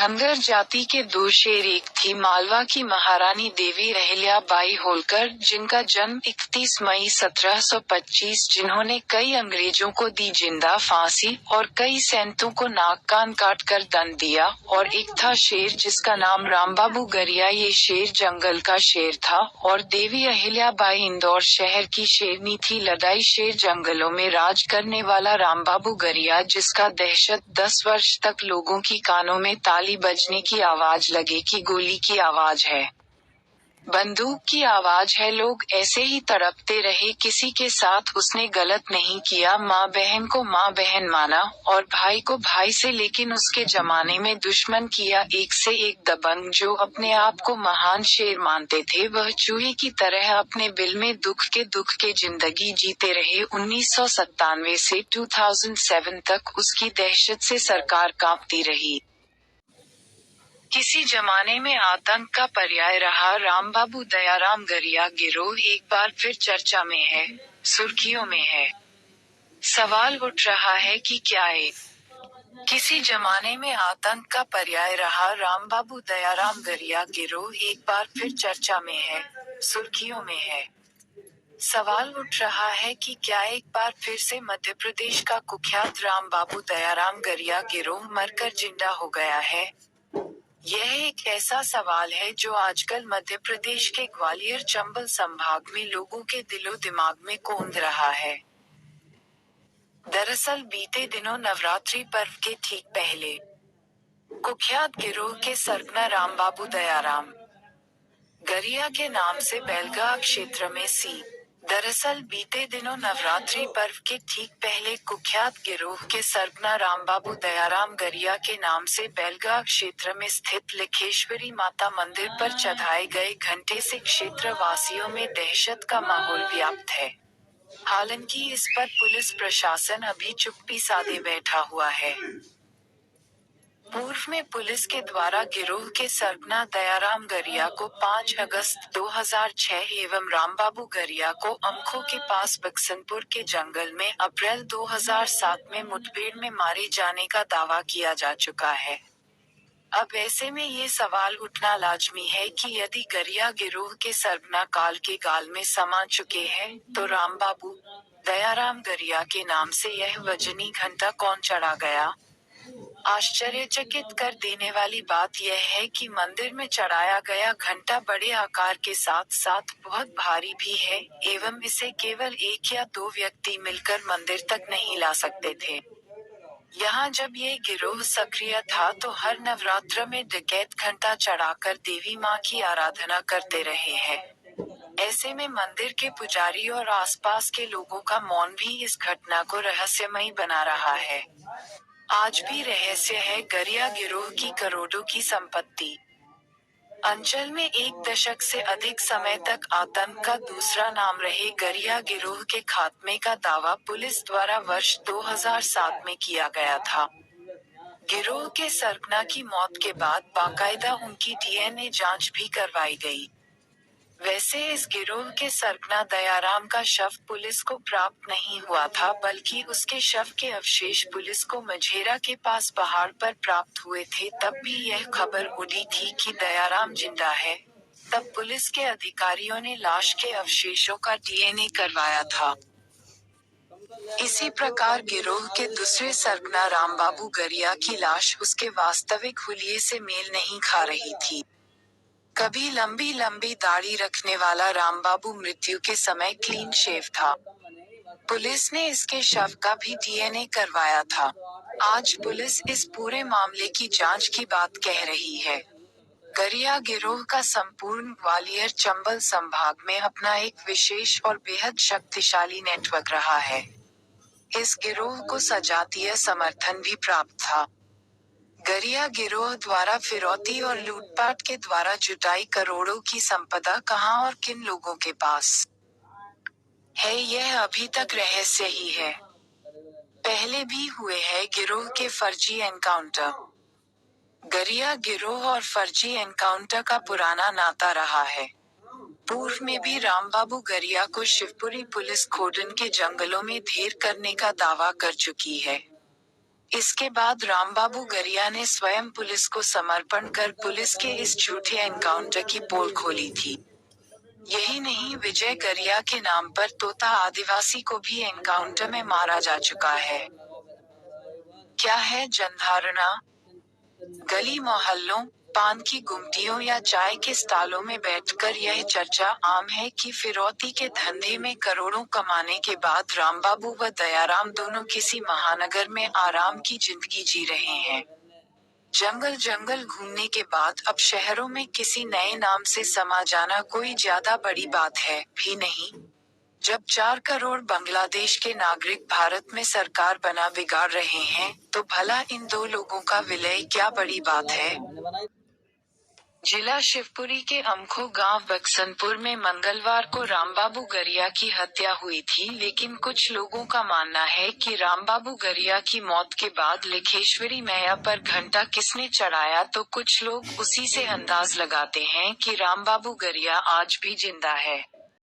धनगर जाति के दो शेर। एक थी मालवा की महारानी देवी अहिल्याबाई होलकर, जिनका जन्म 31 मई 1725, जिन्होंने कई अंग्रेजों को दी जिंदा फांसी और कई सैनिकों को नाक कान काट कर दंड दिया। और एक था शेर जिसका नाम रामबाबू गरिया, ये शेर जंगल का शेर था। और देवी अहिल्याबाई इंदौर शहर की शेरनी थी। लड़ाई शेर जंगलों में राज करने वाला रामबाबू गरिया, जिसका दहशत 10 वर्ष तक लोगों की कानों में ताली बजने की आवाज लगे कि गोली की आवाज है, बंदूक की आवाज है। लोग ऐसे ही तड़पते रहे। किसी के साथ उसने गलत नहीं किया। माँ बहन को माँ बहन माना और भाई को भाई से, लेकिन उसके जमाने में दुश्मन किया। एक से एक दबंग जो अपने आप को महान शेर मानते थे, वह चूहे की तरह अपने बिल में दुख के जिंदगी जीते रहे। 1997 से 2007 तक उसकी दहशत से सरकार कांपती रही। किसी जमाने में आतंक का पर्याय रहा रामबाबू दयाराम गरिया गिरोह एक बार फिर चर्चा में है, सुर्खियों में है। सवाल उठ रहा है कि क्या किसी जमाने में आतंक का पर्याय रहा रामबाबू दयाराम गरिया गिरोह एक बार फिर चर्चा में है, सुर्खियों में है। सवाल उठ रहा है कि क्या एक बार फिर से मध्य प्रदेश का कुख्यात रामबाबू दयाराम गरिया गिरोह मरकर जिंदा हो गया है। यह एक ऐसा सवाल है जो आजकल मध्य प्रदेश के ग्वालियर चंबल संभाग में लोगों के दिलो दिमाग में कौंध रहा है। दरअसल बीते दिनों नवरात्रि पर्व के ठीक पहले कुख्यात गिरोह के सरगना रामबाबू दयाराम गरिया के नाम से बैलगाह क्षेत्र में दरअसल बीते दिनों नवरात्रि पर्व के ठीक पहले कुख्यात गिरोह के सरगना रामबाबू दयाराम गरिया के नाम से बैलगाह क्षेत्र में स्थित लिखेश्वरी माता मंदिर पर चढ़ाए गए घंटे से क्षेत्र वासियों में दहशत का माहौल व्याप्त है। हालांकि इस पर पुलिस प्रशासन अभी चुप्पी साधे बैठा हुआ है। पूर्व में पुलिस के द्वारा गिरोह के सरगना दयाराम गरिया को 5 अगस्त 2006 एवं रामबाबू गरिया को अमखो के पास बक्सनपुर के जंगल में अप्रैल 2007 में मुठभेड़ में मारे जाने का दावा किया जा चुका है। अब ऐसे में ये सवाल उठना लाजमी है कि यदि गरिया गिरोह के सरगना काल के गाल में समा चुके हैं, तो रामबाबू दयाराम गरिया के नाम से यह वजनी घंटा कौन चढ़ा गया? आश्चर्यचकित कर देने वाली बात यह है कि मंदिर में चढ़ाया गया घंटा बड़े आकार के साथ साथ बहुत भारी भी है एवं इसे केवल एक या दो व्यक्ति मिलकर मंदिर तक नहीं ला सकते थे। यहाँ जब ये गिरोह सक्रिय था तो हर नवरात्र में डकैत घंटा चढ़ाकर देवी माँ की आराधना करते रहे हैं। ऐसे में मंदिर के पुजारी और आसपास के लोगों का मौन भी इस घटना को रहस्यमयी बना रहा है। आज भी रहस्य है गरिया गिरोह की करोड़ों की संपत्ति। अंचल में एक दशक से अधिक समय तक आतंक का दूसरा नाम रहे गरिया गिरोह के खात्मे का दावा पुलिस द्वारा वर्ष 2007 में किया गया था। गिरोह के सरगना की मौत के बाद बाकायदा उनकी डीएनए जांच भी करवाई गई। वैसे इस गिरोह के सरगना दयाराम का शव पुलिस को प्राप्त नहीं हुआ था, बल्कि उसके शव के अवशेष पुलिस को मझेरा के पास पहाड़ पर प्राप्त हुए थे। तब भी यह खबर उड़ी थी कि दयाराम जिंदा है। तब पुलिस के अधिकारियों ने लाश के अवशेषों का डीएनए करवाया था। इसी प्रकार गिरोह के दूसरे सरगना रामबाबू गरिया की लाश उसके वास्तविक हुलिये से मेल नहीं खा रही थी। कभी लंबी लंबी दाढ़ी रखने वाला रामबाबू मृत्यु के समय क्लीन शेव था। पुलिस ने इसके शव का भी डीएनए करवाया था। आज पुलिस इस पूरे मामले की जांच की बात कह रही है। गरिया गिरोह का संपूर्ण ग्वालियर चंबल संभाग में अपना एक विशेष और बेहद शक्तिशाली नेटवर्क रहा है। इस गिरोह को सजातीय समर्थन भी प्राप्त था। गरिया गिरोह द्वारा फिरौती और लूटपाट के द्वारा जुटाई करोड़ों की संपदा कहां और किन लोगों के पास है, यह अभी तक रहस्य ही है। पहले भी हुए हैं गिरोह के फर्जी एनकाउंटर। गरिया गिरोह और फर्जी एनकाउंटर का पुराना नाता रहा है। पूर्व में भी रामबाबू गरिया को शिवपुरी पुलिस खोडन के जंगलों में ढेर करने का दावा कर चुकी है। इसके बाद रामबाबू गरिया ने स्वयं पुलिस को समर्पण कर पुलिस के इस झूठे एनकाउंटर की पोल खोली थी। यही नहीं, विजय गरिया के नाम पर तोता आदिवासी को भी एनकाउंटर में मारा जा चुका है। क्या है जनधारणा? गली मोहल्लों, पान की गुमटियों या चाय के स्टॉलों में बैठकर यह चर्चा आम है कि फिरौती के धंधे में करोड़ों कमाने के बाद रामबाबू व दयाराम दोनों किसी महानगर में आराम की जिंदगी जी रहे हैं। जंगल जंगल घूमने के बाद अब शहरों में किसी नए नाम से समा जाना कोई ज्यादा बड़ी बात है भी नहीं। जब 4 करोड़ बांग्लादेश के नागरिक भारत में सरकार बना बिगाड़ रहे हैं, तो भला इन दो लोगों का विलय क्या बड़ी बात है? जिला शिवपुरी के अमखो गांव बक्सनपुर में मंगलवार को रामबाबू गरिया की हत्या हुई थी, लेकिन कुछ लोगों का मानना है कि रामबाबू गरिया की मौत के बाद लिखेश्वरी मैया पर घंटा किसने चढ़ाया, तो कुछ लोग उसी से अंदाज लगाते हैं कि रामबाबू गरिया आज भी जिंदा है।